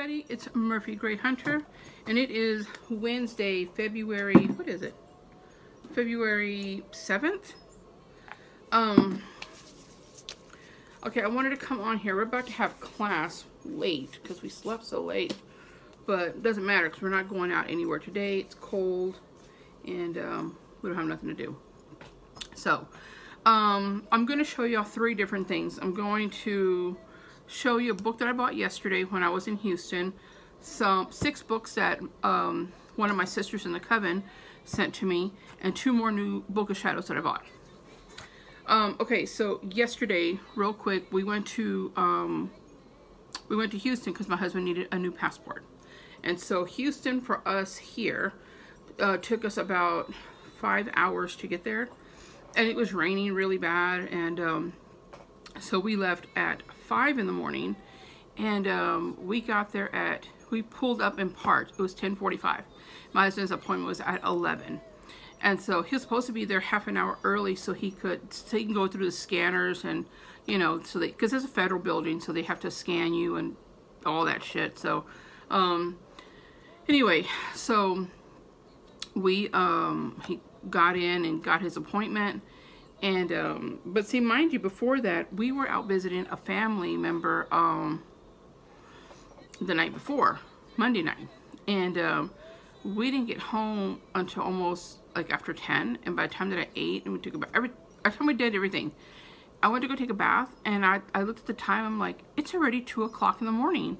everybody, it's Murphy Gray Hunter, and it is Wednesday, February, what is it? February 7th? Okay, I wanted to come on here. We're about to have class late, because we slept so late, but it doesn't matter, because we're not going out anywhere today. It's cold, and we don't have nothing to do. So, I'm going to show y'all 3 different things. I'm going to show you a book that I bought yesterday when I was in Houston. 6 books that one of my sisters in the coven sent to me, and 2 more new Book of Shadows that I bought. Okay, so yesterday, real quick, we went to Houston because my husband needed a new passport. And so Houston for us here took us about 5 hours to get there. And it was raining really bad, and so we left at 5 in the morning, and we got there we pulled up and parked. It was 10:45. My husband's appointment was at 11. And so he was supposed to be there half an hour early so he can go through the scanners, and, you know, so because it's a federal building, so they have to scan you and all that shit. So, anyway, so we, he got in and got his appointment, and but see, mind you, before that we were out visiting a family member the night before, Monday night, and we didn't get home until almost like after 10, and by the time that I ate and we took a bath, by the time we did everything, I went to go take a bath, and I looked at the time. I'm like, it's already 2 o'clock in the morning,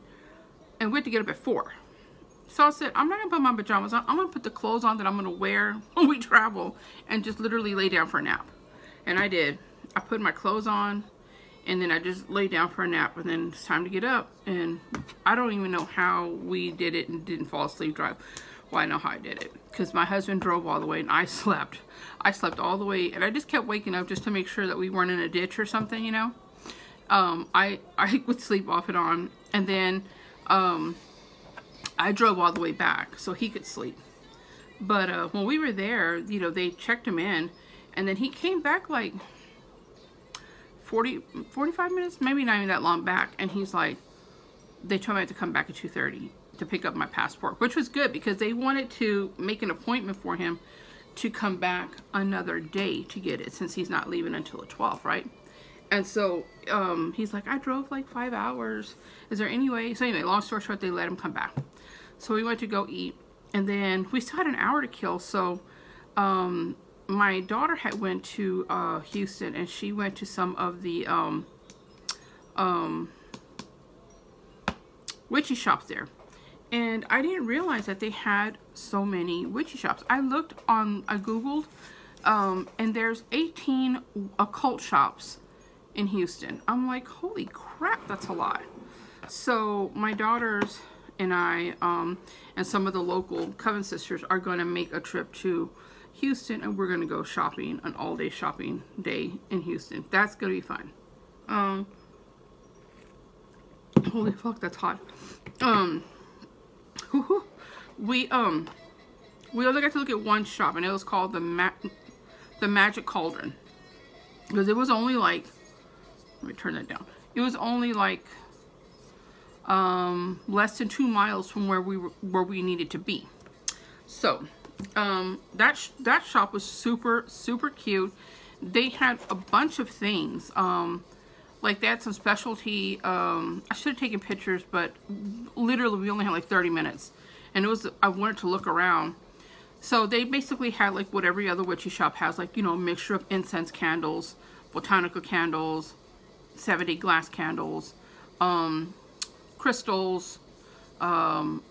and we had to get up at 4. So I said, I'm not going to put my pajamas on. I'm going to put the clothes on that I'm going to wear when we travel and just literally lay down for a nap. And I did. I put my clothes on, and then I just lay down for a nap, and then it's time to get up. And I don't even know how we did it and didn't fall asleep drive. Well, I know how I did it, because my husband drove all the way and I slept. I slept all the way, and I just kept waking up just to make sure that we weren't in a ditch or something, you know. I would sleep off and on, and then I drove all the way back so he could sleep. But when we were there, you know, they checked him in, and then he came back like 45 minutes, maybe not even that long back, and he's like, they told me I had to come back at 2:30 to pick up my passport, which was good because they wanted to make an appointment for him to come back another day to get it, since he's not leaving until the 12th, right? And so he's like, I drove like 5 hours. Is there any way? So anyway, long story short, they let him come back. So we went to go eat, and then we still had an hour to kill. So my daughter had went to Houston, and she went to some of the witchy shops there. And I didn't realize that they had so many witchy shops. I Googled, and there's 18 occult shops in Houston. I'm like, holy crap, that's a lot. So my daughters and I, and some of the local coven sisters are going to make a trip to Houston, and we're going to go shopping, an all-day shopping day in Houston. That's going to be fun. Holy fuck, that's hot. We only got to look at one shop, and it was called the Magic Cauldron, because it was only like, let me turn that down. It was only like less than 2 miles from where we needed to be. So that shop was super cute. They had a bunch of things. Like they had some specialty, I should have taken pictures, but literally we only had like 30 minutes. And I wanted to look around. So they basically had like what every other witchy shop has, like, you know, a mixture of incense candles, botanical candles, 7-day glass candles, crystals,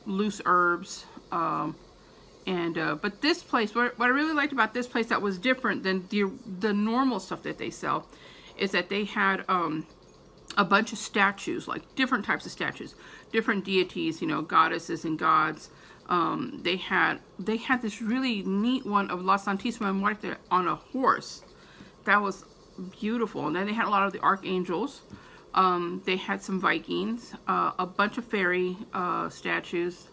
loose herbs, but this place, what I really liked about this place that was different than the normal stuff that they sell, is that they had a bunch of statues, like different types of statues, different deities, you know, goddesses and gods. They had this really neat one of La Santísima Muerte on a horse. That was beautiful. And then they had a lot of the archangels. They had some Vikings, a bunch of fairy statues.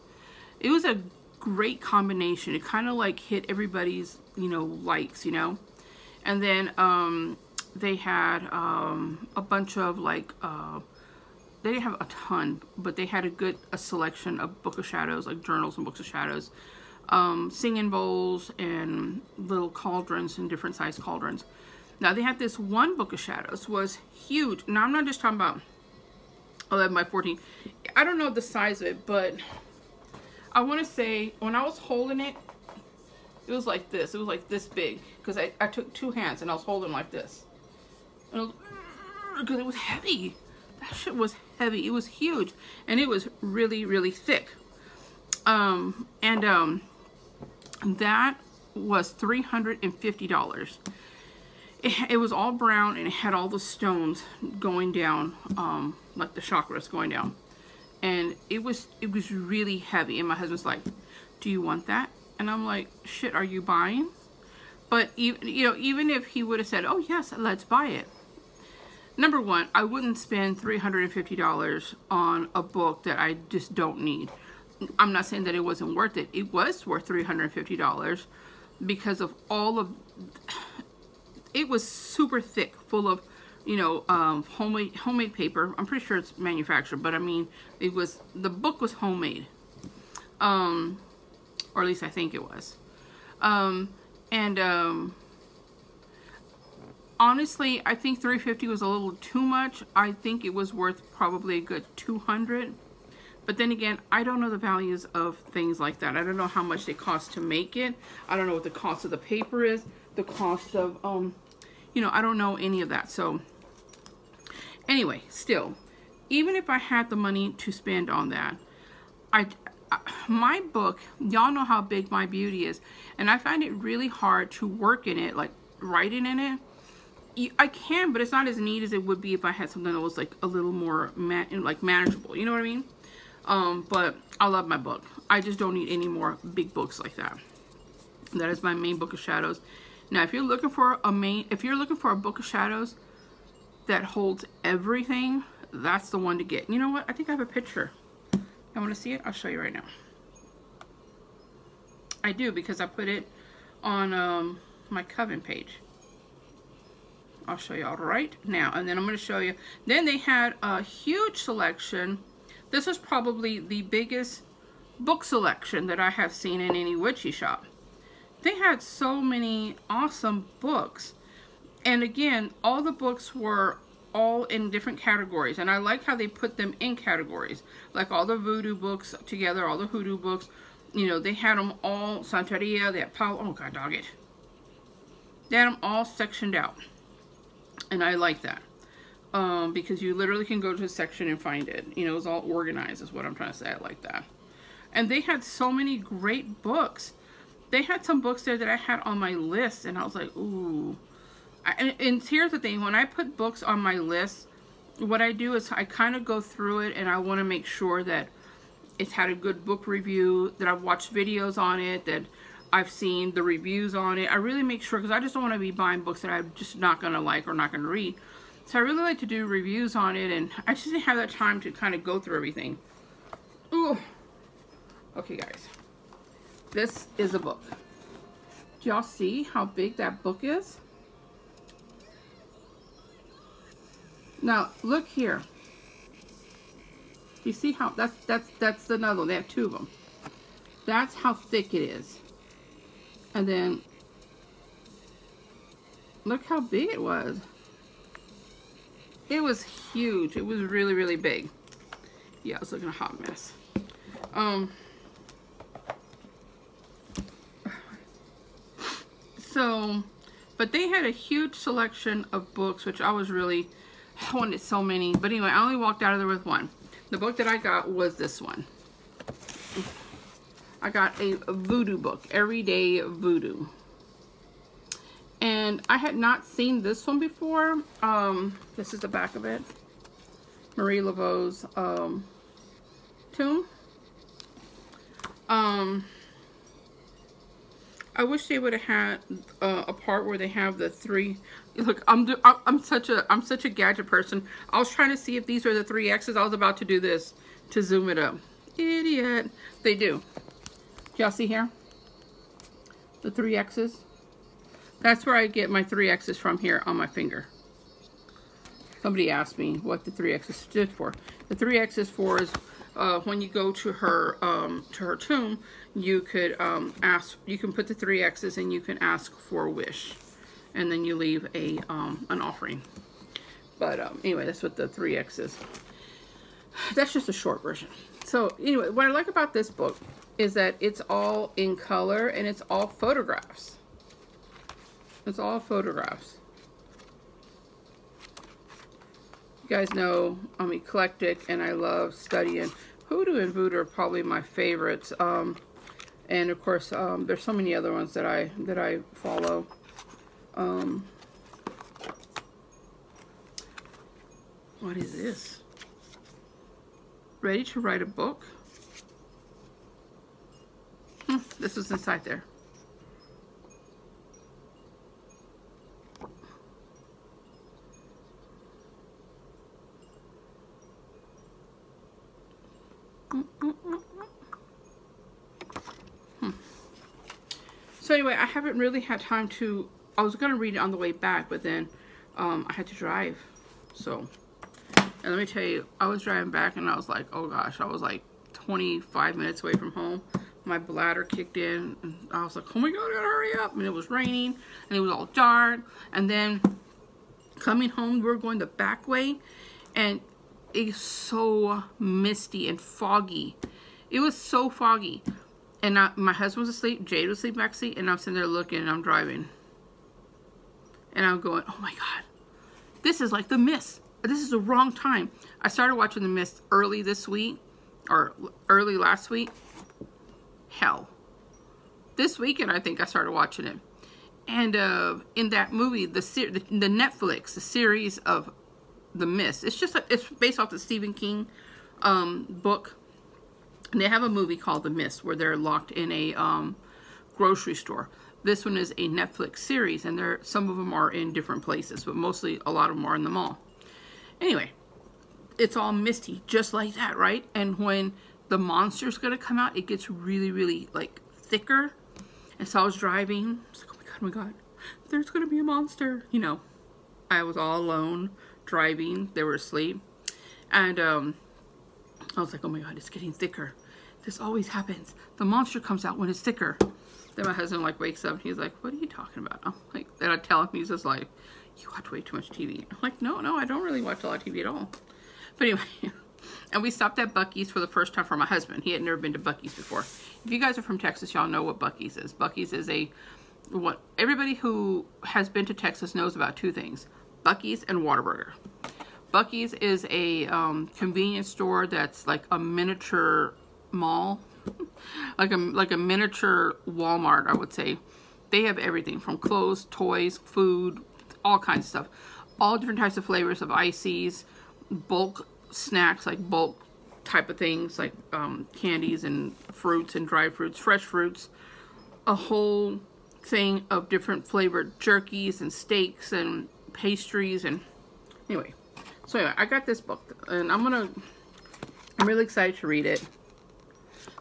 It was a great combination. It kind of like hit everybody's, you know, likes, you know. And then they had a bunch of like they didn't have a ton, but they had a selection of Book of Shadows, like journals and Books of Shadows, singing bowls and little cauldrons and different sized cauldrons. Now they had this one Book of Shadows, was huge. Now I'm not just talking about 11 by 14. I don't know the size of it, but I want to say when I was holding it, it was like this. It was like this big, because I took two hands and I was holding like this. Because it was heavy. That shit was heavy. It was huge, and it was really, really thick. That was $350. It was all brown, and it had all the stones going down, like the chakras going down, and it was really heavy. And my husband's like, "Do you want that?" And I'm like, "Shit, are you buying?" But even if he would have said, "Oh yes, let's buy it," number one, I wouldn't spend $350 on a book that I just don't need. I'm not saying that it wasn't worth it. It was worth $350 because of all of. It was super thick, full of, homemade paper. I'm pretty sure it's manufactured, but I mean, the book was homemade, or at least I think it was. Honestly, I think $350 was a little too much. I think it was worth probably a good $200. But then again, I don't know the values of things like that. I don't know how much they cost to make it. I don't know what the cost of the paper is. The cost of, I don't know any of that. So, anyway, still, even if I had the money to spend on that, my book, y'all know how big my beauty is, and I find it really hard to work in it, like writing in it. I can, but it's not as neat as it would be if I had something that was like a little more manageable. You know what I mean? But I love my book. I just don't need any more big books like that. That is my main Book of Shadows. Now, if you're looking for a Book of Shadows that holds everything, that's the one to get. You know what? I think I have a picture. I want to see it? I'll show you right now. I do, because I put it on my Coven page. I'll show you all right now, and then I'm going to show you. Then they had a huge selection. This is probably the biggest book selection that I have seen in any witchy shop. They had so many awesome books, and again, all the books were all in different categories, and I like how they put them in categories, like all the voodoo books together, all the hoodoo books. They had them all Santeria. They had oh god dog it. They had them all sectioned out. And I like that, because you literally can go to a section and find it. It was all organized, is what I'm trying to say. I like that. And they had so many great books. They had some books there that I had on my list, and I was like, ooh. And here's the thing. When I put books on my list, what I do is I kind of go through it, and I want to make sure that it's had a good book review, that I've watched videos on it, that I've seen the reviews on it. I really make sure, because I just don't want to be buying books that I'm just not going to like or not going to read. So I really like to do reviews on it, and I just didn't have that time to kind of go through everything. Ooh. Okay, guys. This is a book. Do y'all see how big that book is? Now, look here. You see how, that's another one. They have two of them. That's how thick it is. And then, look how big it was. It was huge. It was really, really big. Yeah, I was looking a hot mess. But they had a huge selection of books, which I wanted so many. But anyway, I only walked out of there with one. The book that I got was this one. I got a voodoo book, Everyday Voodoo. And I had not seen this one before. This is the back of it. Marie Laveau's tomb. I wish they would have had a part where they have the three. Look, I'm such a gadget person. I was trying to see if these are the 3 X's. I was about to do this to zoom it up. Idiot. They do. Y'all see here? The 3 X's. That's where I get my 3 X's from, here on my finger. somebody asked me what the 3X's stood for. The 3X's for is when you go to her tomb, you could you can put the 3X's and you can ask for a wish, and then you leave a an offering. But anyway, that's what the 3X is. That's just a short version. So anyway, what I like about this book is that it's all in color and it's all photographs. It's all photographs. You guys know I'm eclectic and I love studying. Hoodoo and Voodoo are probably my favorites. And of course, there's so many other ones that I follow. What is this? Ready to write a book? This is inside there. So anyway, I haven't really had time to, I was going to read it on the way back, but then I had to drive. So, and let me tell you, I was driving back and I was like, oh gosh, I was like 25 minutes away from home. My bladder kicked in and I was like, oh my God, I gotta hurry up. And it was raining and it was all dark. And then coming home, we were going the back way and it's so misty and foggy. It was so foggy. And my husband was asleep, Jade was asleep back seat, and I'm sitting there looking and I'm driving. And I'm going, oh my God, this is like The Mist. This is the wrong time. I started watching The Mist early this week, or early last week. Hell. This weekend, I think I started watching it. And in that movie, the Netflix, the series of The Mist, it's based off the Stephen King book. And they have a movie called The Mist where they're locked in a grocery store. This one is a Netflix series, and some of them are in different places, but mostly a lot of them are in the mall. Anyway, it's all misty, just like that, right? And when the monster's gonna come out, it gets really, really like thicker. And so I was driving, I was like, oh my God, there's gonna be a monster. You know, I was all alone driving, they were asleep. And I was like, oh my God, it's getting thicker. This always happens. The monster comes out when it's thicker. Then my husband like wakes up and he's like, what are you talking about? I'm like, then I tell him, he's just like, you watch way too much TV. I'm like, no, I don't really watch a lot of TV at all. But anyway, and we stopped at Buc-ee's for the first time for my husband. He had never been to Buc-ee's before. If you guys are from Texas, y'all know what Buc-ee's is. Buc-ee's is what everybody who has been to Texas knows about two things: Buc-ee's and Whataburger. Buc-ee's is a convenience store that's like a miniature mall, like a miniature Walmart, I would say. They have everything from clothes, toys, food, all kinds of stuff. All different types of flavors of ices, bulk snacks, like bulk type of things, like candies and fruits and dried fruits, fresh fruits. A whole thing of different flavored jerkies and steaks and pastries. And anyway, so anyway, I got this book and I'm really excited to read it.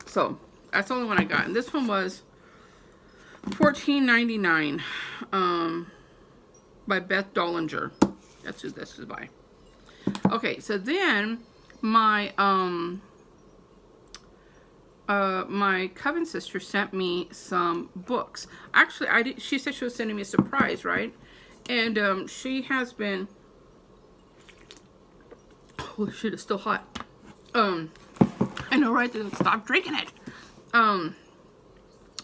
So that's the only one I got, and this one was $14.99 by Beth Dollinger. That's who this is by. Okay, so then my my Coven sister sent me some books. Actually, she said she was sending me a surprise, right? And she has been. Holy shit, it's still hot. I know, right? Stop drinking it.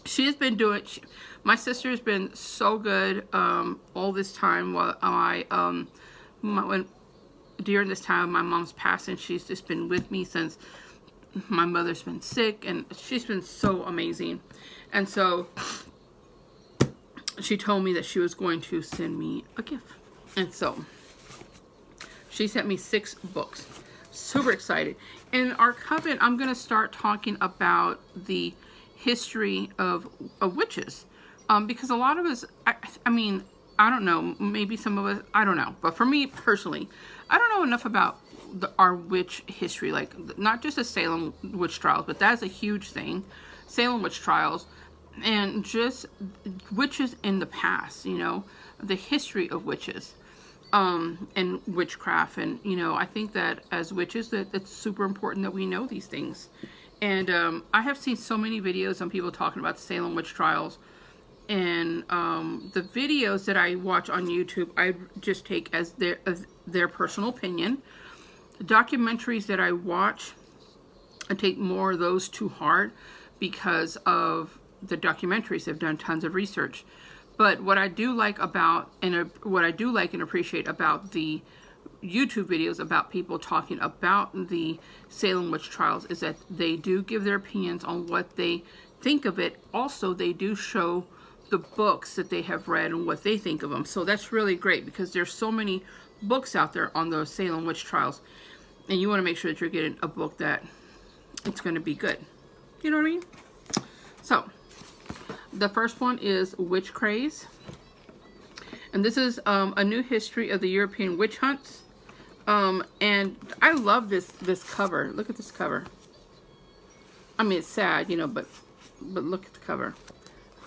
She has been doing. My sister has been so good all this time while during this time my mom's passing. She's just been with me since my mother's been sick, and she's been so amazing. And so she told me that she was going to send me a gift, and so she sent me 6 books. Super excited. In our coven, I'm going to start talking about the history of witches, because a lot of us, I mean, I don't know, maybe some of us, I don't know, but for me personally, I don't know enough about our witch history, like not just the Salem witch trials, but that's a huge thing, Salem witch trials, and just witches in the past, you know, the history of witches. and witchcraft. And, you know, I think that as witches, that it's super important that we know these things. And I have seen so many videos on people talking about the Salem witch trials. And the videos that I watch on YouTube, I just take as their personal opinion. The documentaries that I watch, I take more of those to heart because of the documentaries. They've done tons of research. But what I do like about, and what I do like and appreciate about the YouTube videos about people talking about the Salem witch trials is that they do give their opinions on what they think of it. Also, they do show the books that they have read and what they think of them. So that's really great because there's so many books out there on those Salem witch trials. And you want to make sure that you're getting a book that it's going to be good. You know what I mean? So, the first one is Witch Craze. And this is a new history of the European witch hunts. And I love this cover. Look at this cover. I mean, it's sad, you know, but look at the cover.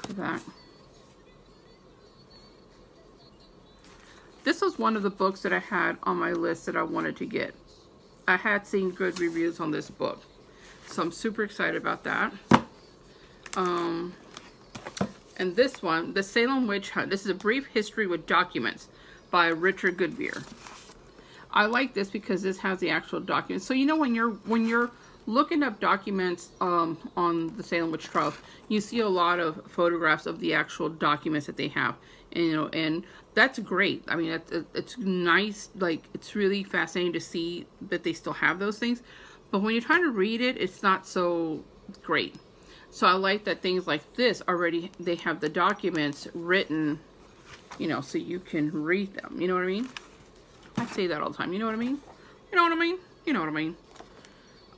Look at that. This was one of the books that I had on my list that I wanted to get. I had seen good reviews on this book, so I'm super excited about that. And this one, The Salem Witch Hunt. This is a brief history with documents by Richard Goodbeer. I like this because this has the actual documents. So you know when you're looking up documents on the Salem witch trials, you see a lot of photographs of the actual documents that they have, and you know, and that's great. I mean, it's nice. Like, it's really fascinating to see that they still have those things. But when you're trying to read it, it's not so great. So I like that things like this already, they have the documents written, you know, so you can read them. You know what I mean? I say that all the time. You know what I mean? You know what I mean? You know what I mean?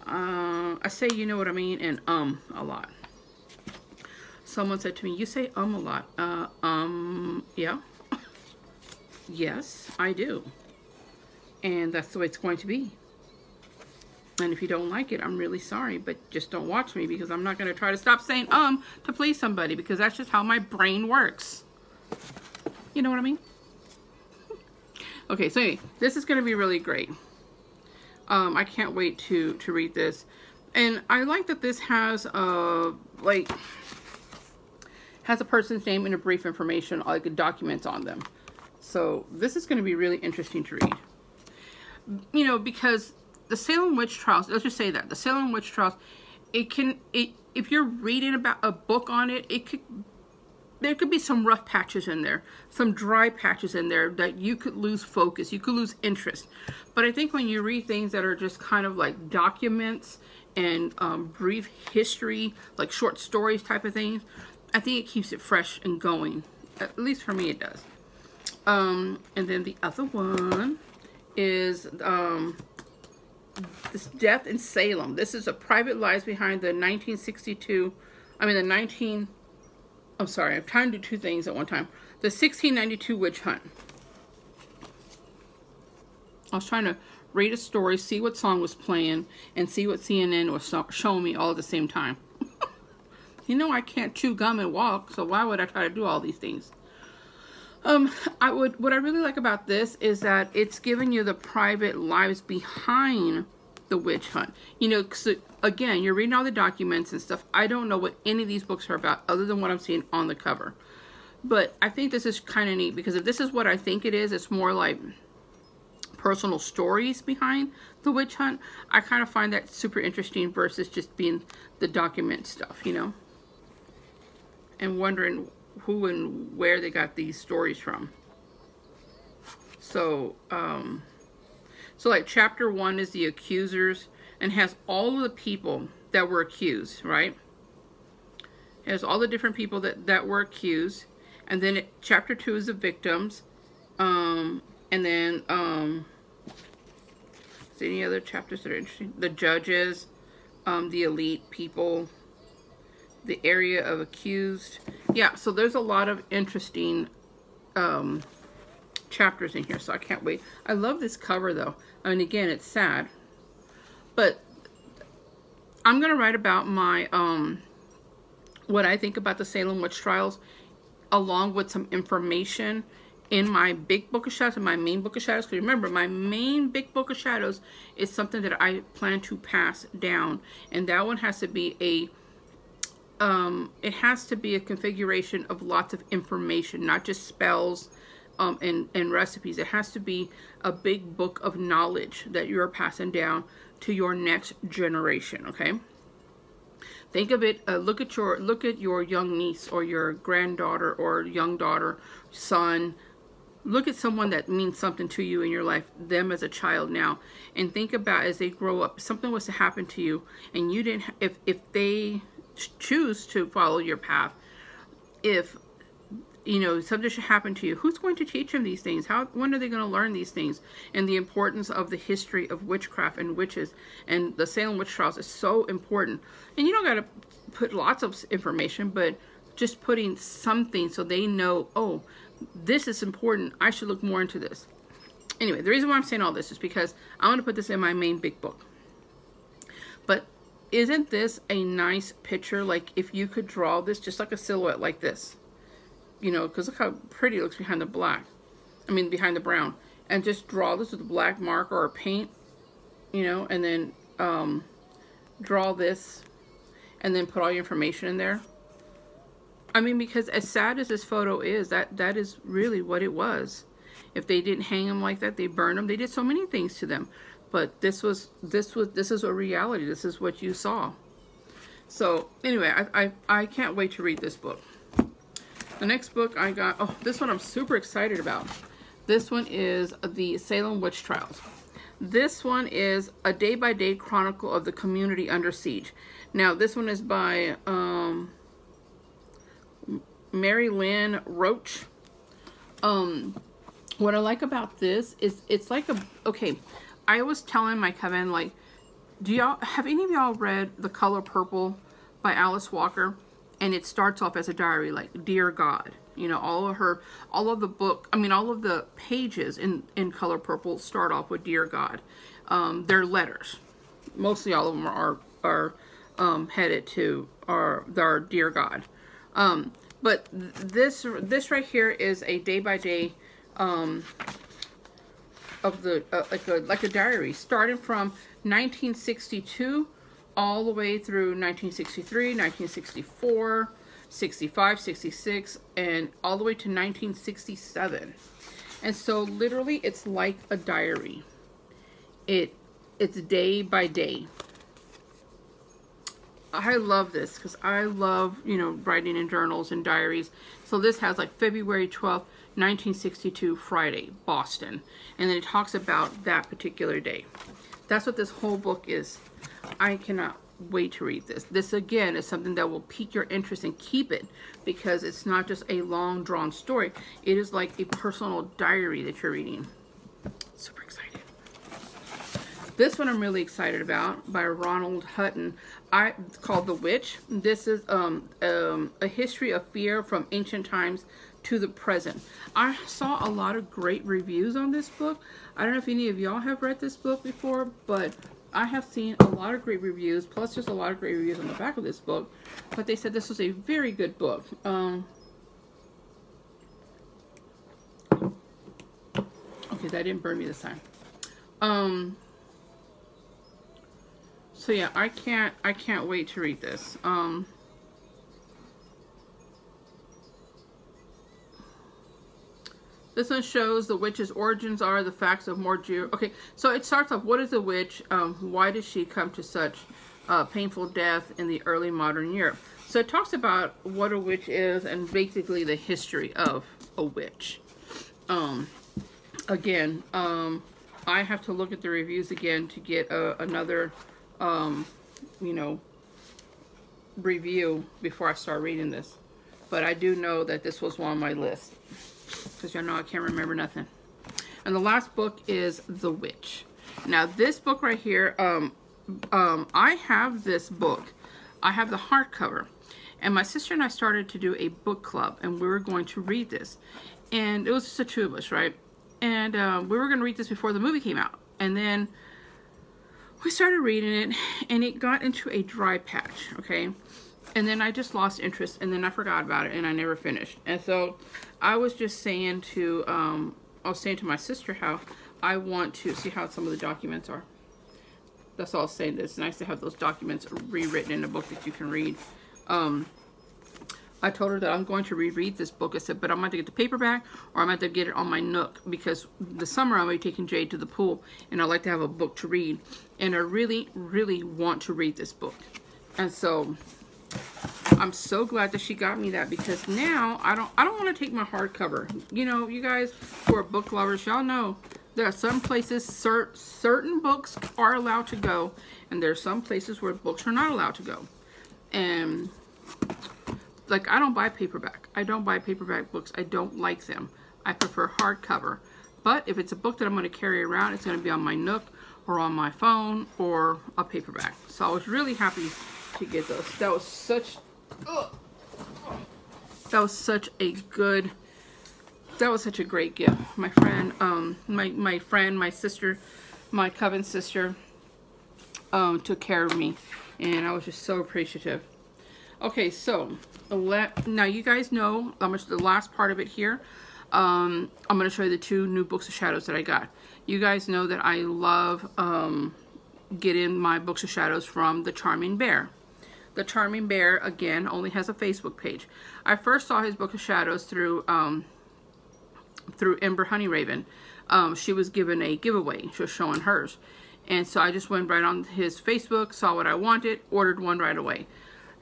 I say you know what I mean and a lot. Someone said to me, you say a lot. Yeah. Yes, I do. And that's the way it's going to be. And if you don't like it, I'm really sorry, but just don't watch me because I'm not going to try to stop saying to please somebody because that's just how my brain works. You know what I mean? Okay, so anyway, this is going to be really great. I can't wait to read this. And I like that this has a person's name and a brief information, like documents on them. So this is going to be really interesting to read. You know, because the Salem witch trials, let's just say that the Salem witch trials, if you're reading about a book on it, there could be some rough patches in there, some dry patches in there that you could lose focus, you could lose interest. But I think when you read things that are just kind of like documents and brief history, like short stories type of things, I think it keeps it fresh and going. At least for me it does. And then the other one is this Death in Salem. This is a private lives behind the 1962, I'm sorry, I'm trying to do two things at one time. The 1692 witch hunt. I was trying to read a story, see what song was playing, and see what CNN was showing me all at the same time. You know I can't chew gum and walk, so why would I try to do all these things? What I really like about this is that it's giving you the private lives behind the witch hunt. You know, cause again, you're reading all the documents and stuff. I don't know what any of these books are about other than what I'm seeing on the cover. But I think this is kind of neat because if this is what I think it is, it's more like personal stories behind the witch hunt. I kind of find that super interesting versus just being the document stuff, you know, and wondering who and where they got these stories from. So, so like chapter 1 is the accusers and has all of the people that were accused, right? It has all the different people that were accused. And then chapter 2 is the victims. And then, is there any other chapters that are interesting? The judges, the elite people, the area of accused. Yeah, so there's a lot of interesting chapters in here, so I can't wait. I love this cover though. I mean, again, it's sad, but I'm gonna write about my what I think about the Salem witch trials along with some information in my big book of shadows and my main book of shadows. Because remember, my main big book of shadows is something that I plan to pass down, and that one has to be a it has to be a configuration of lots of information, not just spells and recipes. It has to be a big book of knowledge that you're passing down to your next generation. Okay, think of it. Look at your young niece or your granddaughter or young daughter, son. Look at someone that means something to you in your life, them as a child now, and think about as they grow up, something was to happen to you, and you didn't. If they choose to follow your path, if you know something should happen to you, who's going to teach them these things? When are they going to learn these things? And the importance of the history of witchcraft and witches and the Salem witch trials is so important. And you don't got to put lots of information, but just putting something so they know, oh, this is important, I should look more into this. Anyway, the reason why I'm saying all this is because I want to put this in my main big book. But isn't this a nice picture? Like if you could draw this just like a silhouette like this, you know, because look how pretty it looks behind the black. I mean, behind the brown. And just draw this with a black marker or paint, you know, and then draw this and then put all your information in there. I mean, because as sad as this photo is, that is really what it was. If they didn't hang them like that, they burned them. They did so many things to them. But this is a reality. This is what you saw. So anyway, I can't wait to read this book. The next book I got, oh, this one I'm super excited about. This one is the Salem Witch Trials. This one is a day-by-day chronicle of the community under siege. Now, this one is by Mary Lynn Roach. What I like about this is it's like a, okay, I was telling my coven, like, have any of y'all read The Color Purple by Alice Walker? And it starts off as a diary, like, Dear God. You know, all of the pages in Color Purple start off with Dear God. They're letters. Mostly all of them are headed to our Dear God. But this right here is a day-by-day of the like a diary, starting from 1962 all the way through 1963, 1964, 65, 66, and all the way to 1967. And so literally it's like a diary. It's day by day. I love this because I love, you know, writing in journals and diaries. So this has like February 12th, 1962, Friday, Boston. And then it talks about that particular day. That's what this whole book is. I cannot wait to read this. This, again, is something that will pique your interest and keep it, because it's not just a long, drawn story. It is like a personal diary that you're reading. Super excited. This one I'm really excited about, by Ronald Hutton. It's called The Witch. This is a history of fear from ancient times to the present. I saw a lot of great reviews on this book. I don't know if any of y'all have read this book before, but I have seen a lot of great reviews, plus there's a lot of great reviews on the back of this book. But they said this was a very good book. Okay, that didn't burn me this time. So yeah, I can't wait to read this. This one shows the witch's origins are the facts of more Okay, so it starts off, what is a witch? Why did she come to such painful death in the early modern Europe? So it talks about what a witch is and basically the history of a witch. Again, I have to look at the reviews again to get another, you know, review before I start reading this. But I do know that this was one on my list, because y'all know I can't remember nothing. And the last book is The Witch. Now this book right here, I have this book. I have the hardcover. And my sister and I started to do a book club, and we were going to read this. And it was just the two of us, right? And we were going to read this before the movie came out. And then we started reading it, and it got into a dry patch, okay? And then I just lost interest, and then I forgot about it, and I never finished. And so I was just saying to, I was saying to my sister how I want to see how some of the documents are. That's all I was saying. It's nice to have those documents rewritten in a book that you can read. I told her that I'm going to reread this book. I said, but I'm going to get the paperback, or I'm going to get it on my Nook, because the summer I'm going to be taking Jade to the pool, and I'd like to have a book to read. And I really, really want to read this book. And so I'm so glad that she got me that, because now I don't want to take my hardcover. You know, you guys who are book lovers, y'all know there are some places certain books are allowed to go, and there are some places where books are not allowed to go. And like, I don't buy paperback. I don't buy paperback books. I don't like them. I prefer hardcover. But if it's a book that I'm going to carry around, it's going to be on my Nook or on my phone or a paperback. So I was really happy to get those. That was such a great gift. My friend, my sister, my coven sister, took care of me, and I was just so appreciative. Okay, so now you guys know how much the last part of it here. I'm going to show you the 2 new Books of Shadows that I got. You guys know that I love getting my Books of Shadows from the Charming Bear. The Charming Bear, again, only has a Facebook page. I first saw his Book of Shadows through Ember Honeyraven. She was given a giveaway. She was showing hers. And so I just went right on his Facebook, saw what I wanted, ordered one right away.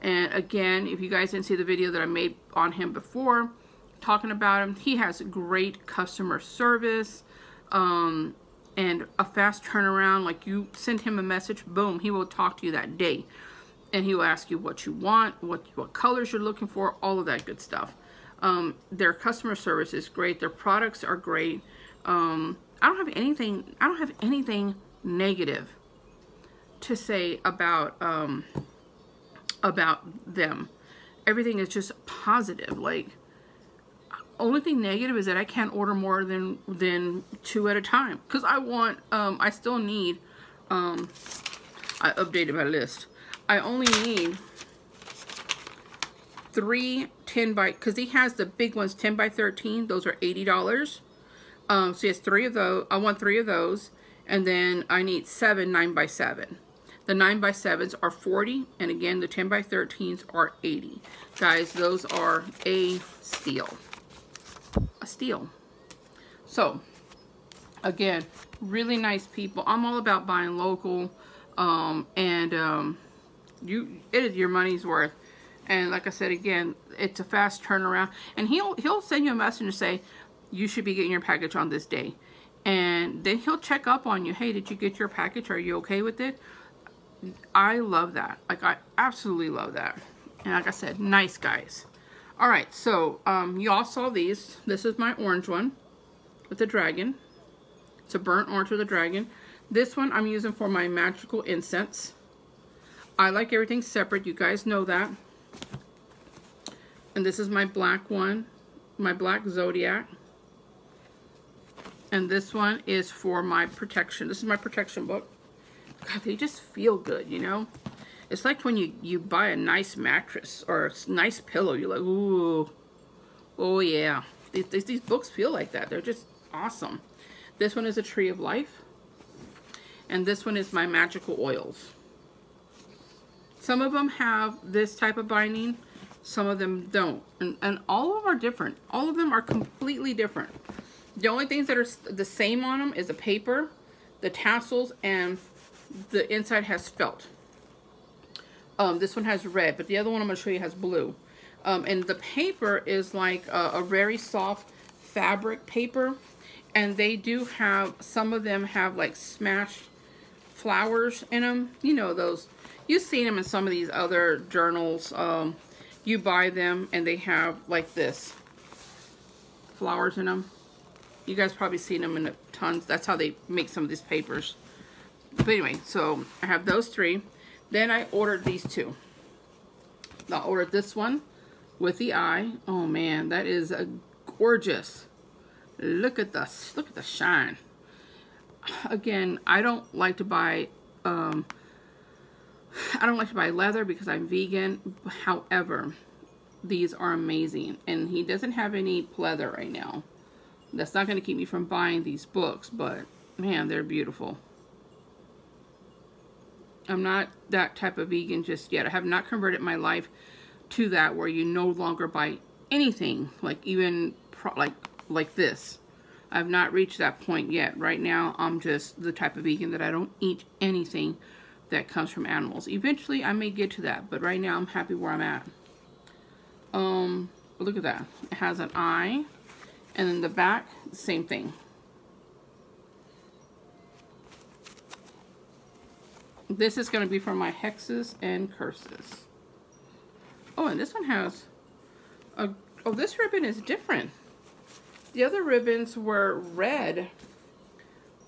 And again, if you guys didn't see the video that I made on him before, talking about him, he has great customer service, and a fast turnaround. Like, you send him a message, boom, he will talk to you that day. And he will ask you what you want, what colors you're looking for, all of that good stuff. Their customer service is great. Their products are great. I don't have anything negative to say about them. Everything is just positive. Like, only thing negative is that I can't order more than 2 at a time, because I want I still need I updated my list. I only need 3 10 by, because he has the big ones 10 by 13. Those are $80. So he has 3 of those. I want 3 of those, and then I need 7 9 by 7. The 9 by 7s are $40, and again the 10 by 13s are $80. Guys, those are a steal. A steal. So again, really nice people. I'm all about buying local, it is your money's worth. And like I said, again, it's a fast turnaround, and he'll send you a message and say you should be getting your package on this day, and then he'll check up on you. Hey, did you get your package? Are you okay with it? I love that. Like, I absolutely love that. And like I said, nice guys. All right, so you all saw these. This is my orange one with the dragon. It's a burnt orange with a dragon. This one I'm using for my magical incense. I like everything separate. You guys know that. And this is my black one, my black zodiac. And this one is for my protection. This is my protection book. God, they just feel good, you know? It's like when you buy a nice mattress or a nice pillow, you're like, ooh, oh yeah. These books feel like that. They're just awesome. This one is a Tree of Life. And this one is my magical oils. Some of them have this type of binding. Some of them don't. And all of them are different. All of them are completely different. The only things that are the same on them is the paper, the tassels, and the inside has felt. This one has red, but the other one I'm going to show you has blue. And the paper is like a very soft fabric paper. And they do have, some of them have like smashed flowers in them. You know those. You've seen them in some of these other journals. You buy them and they have like this. Flowers in them. You guys probably seen them in tons. That's how they make some of these papers. But anyway, so I have those 3. Then I ordered these 2. I ordered this one with the eye. Oh man, that is a gorgeous. Look at the shine. Again, I don't like to buy I don't like to buy leather because I'm vegan. However, these are amazing. And he doesn't have any pleather right now. That's not going to keep me from buying these books, but man, they're beautiful. I'm not that type of vegan just yet. I have not converted my life to that where you no longer buy anything, like even like this. I've not reached that point yet. Right now, I'm just the type of vegan that I don't eat anything that comes from animals. Eventually, I may get to that, but right now, I'm happy where I'm at. Look at that. It has an eye, and then the back, same thing. This is going to be for my hexes and curses. Oh, and this one has a, oh, this ribbon is different. The other ribbons were red.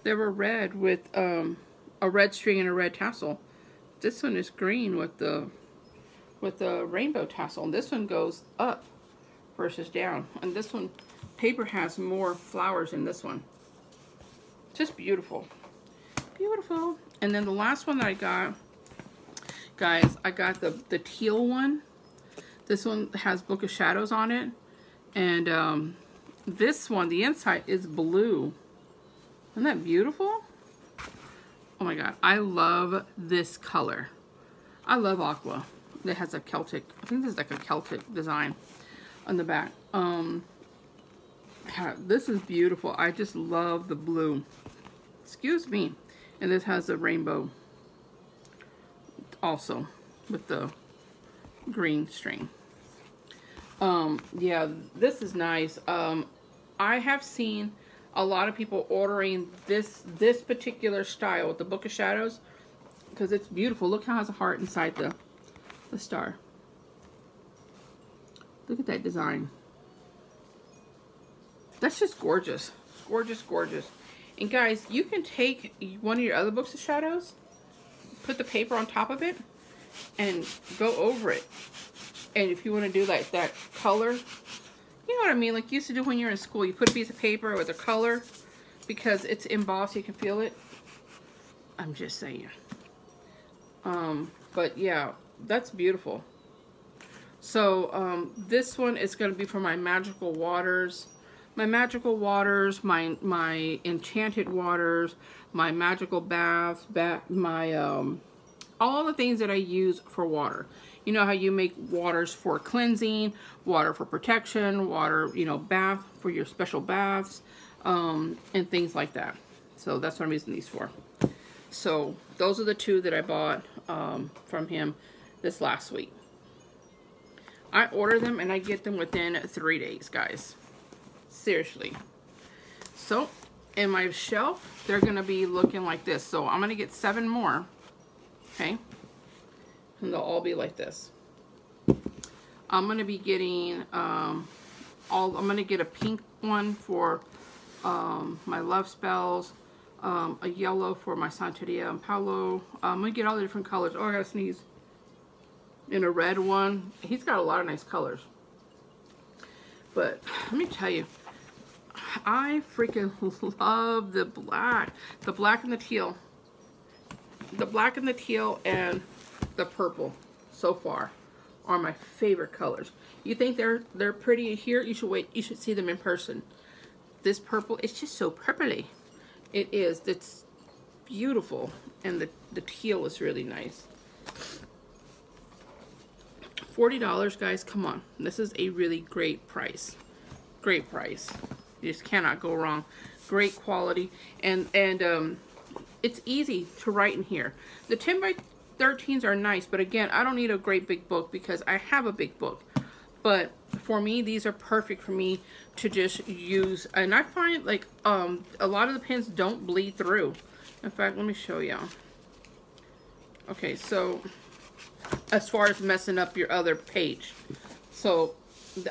They were red with a red string and a red tassel. This one is green with the rainbow tassel. And this one goes up versus down. And this one, paper has more flowers in this one. Just beautiful. Beautiful. And then the last one that I got, guys, I got the teal one. This one has Book of Shadows on it. And this one, the inside is blue. Isn't that beautiful? Oh my God, I love this color. I love aqua. It has a Celtic, I think this is like a Celtic design on the back. This is beautiful. I just love the blue. Excuse me. And this has a rainbow also with the green string. Yeah, this is nice. I have seen a lot of people ordering this particular style with the Book of Shadows because it's beautiful. Look how it has a heart inside the star. Look at that design. That's just gorgeous. Gorgeous, gorgeous. And guys, you can take one of your other Books of Shadows, put the paper on top of it, and go over it. And if you want to do like that color, you know what I mean? Like you used to do when you're in school. You put a piece of paper with a color because it's embossed. You can feel it. I'm just saying. But yeah, that's beautiful. So this one is going to be for my magical waters. My magical waters, my enchanted waters, my magical baths, my all the things that I use for water. You know how you make waters for cleansing, water for protection, water, you know, bath for your special baths, and things like that. So that's what I'm using these for. So those are the two that I bought from him this last week. I order them and I get them within 3 days, guys. Seriously. So in my shelf, they're going to be looking like this. So I'm going to get 7 more. Okay. And they'll all be like this. I'm going to be getting I'm going to get a pink one for my love spells, a yellow for my Santeria and Paolo. I'm going to get all the different colors. Oh, I gotta sneeze. In a red one. He's got a lot of nice colors. But let me tell you, I freaking love the black and the teal. The black and the teal and the purple so far are my favorite colors. You think they're pretty here? You should wait. You should see them in person. This purple, it's just so purpley. It is. It's beautiful, and the teal is really nice. $40, guys. Come on, this is a really great price. Great price. You just cannot go wrong. Great quality, and it's easy to write in here. The 10 by 13s are nice, but again, I don't need a great big book because I have a big book. But for me, these are perfect for me to just use. And I find like a lot of the pens don't bleed through. In fact, let me show y'all. Okay, so as far as messing up your other page, so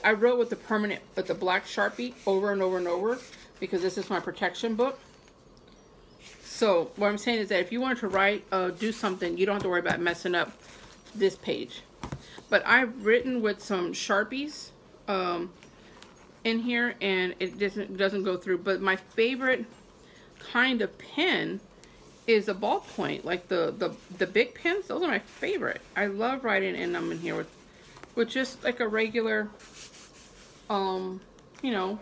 I wrote with the black Sharpie over and over and over because this is my protection book. So what I'm saying is that if you wanted to write, do something, you don't have to worry about messing up this page. But I've written with some Sharpies in here, and it doesn't go through. But my favorite kind of pen is a ballpoint, like the big pens. Those are my favorite. I love writing in them in here with just like a regular, you know,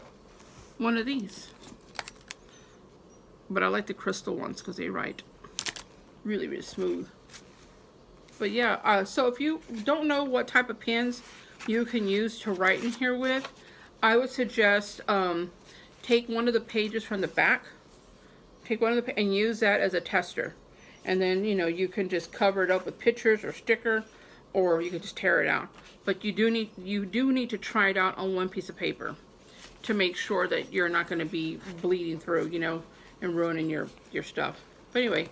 one of these. But I like the crystal ones because they write really, really smooth. But yeah, so if you don't know what type of pens you can use to write in here with, I would suggest take one of the pages from the back, take one of the and use that as a tester. And then, you know, you can just cover it up with pictures or sticker, or you can just tear it out. But you do need to try it out on one piece of paper to make sure that you're not going to be bleeding through, you know, and ruining your stuff. But anyway,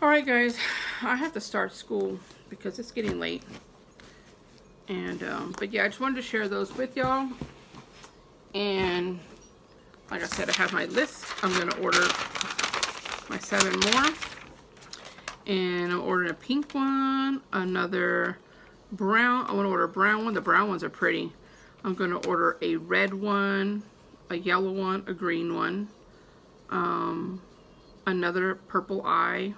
all right, guys, I have to start school because it's getting late. And but yeah, I just wanted to share those with y'all. And like I said, I have my list. I'm going to order my 7 more. And I'm ordering a pink one, another brown. I want to order a brown one. The brown ones are pretty. I'm going to order a red one, a yellow one, a green one, another purple eye.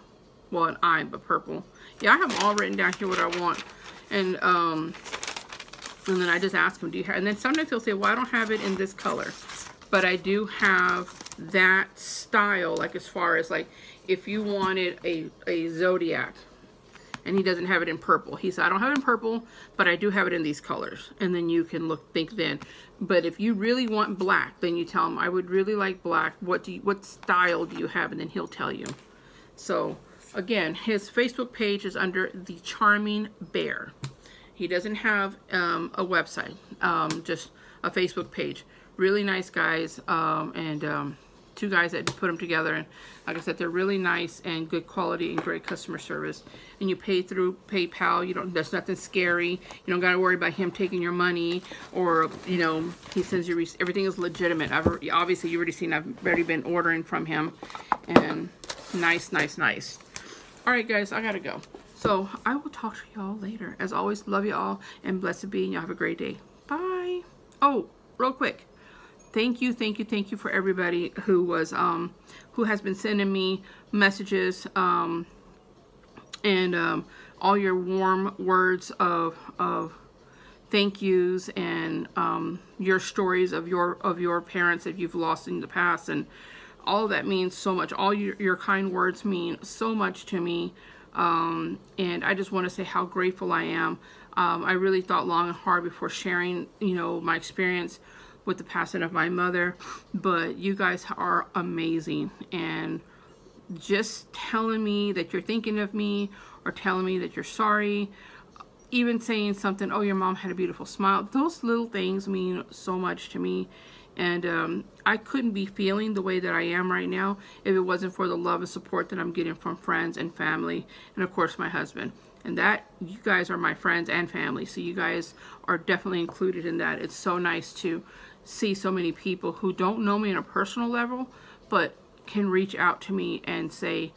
Well, an eye, but purple. Yeah, I have them all written down here what I want. And then I just ask them, do you have, and then sometimes they'll say, well, I don't have it in this color. But I do have that style, like as far as like, if you wanted a zodiac, and he doesn't have it in purple. He said, I don't have it in purple, but I do have it in these colors. And then you can think then. But if you really want black, then you tell him, I would really like black. What style do you have? And then he'll tell you. So again, his Facebook page is under The Charming Bear. He doesn't have a website, just a Facebook page. Really nice guys, and 2 guys that put them together. And like I said, they're really nice and good quality and great customer service. And you pay through PayPal. You don't. There's nothing scary. You don't got to worry about him taking your money, or you know, he sends you. Everything is legitimate. Obviously, you already seen. I've already been ordering from him, and nice, nice, nice. All right, guys, I gotta go. So I will talk to y'all later. As always, love you all and blessed be, and y'all have a great day. Bye. Oh, real quick. Thank you for everybody who was who has been sending me messages and all your warm words of thank yous, and your stories of your parents that you've lost in the past, and all of that means so much. All your kind words mean so much to me, and I just want to say how grateful I am. I really thought long and hard before sharing, you know, my experience with the passing of my mother, but you guys are amazing, and just telling me that you're thinking of me, or telling me that you're sorry, even saying something, oh, your mom had a beautiful smile, those little things mean so much to me. And I couldn't be feeling the way that I am right now if it wasn't for the love and support that I'm getting from friends and family, and of course my husband. And that, you guys are my friends and family, so you guys are definitely included in that. It's so nice to see so many people who don't know me on a personal level, but can reach out to me and say,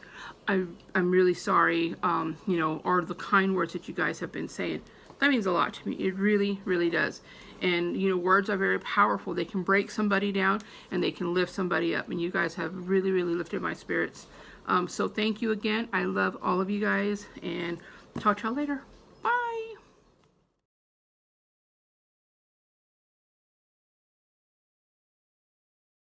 I'm really sorry, you know, or the kind words that you guys have been saying. That means a lot to me. It really, really does. And, you know, words are very powerful. They can break somebody down and they can lift somebody up. And you guys have really, really lifted my spirits. So thank you again. I love all of you guys, and talk to y'all later.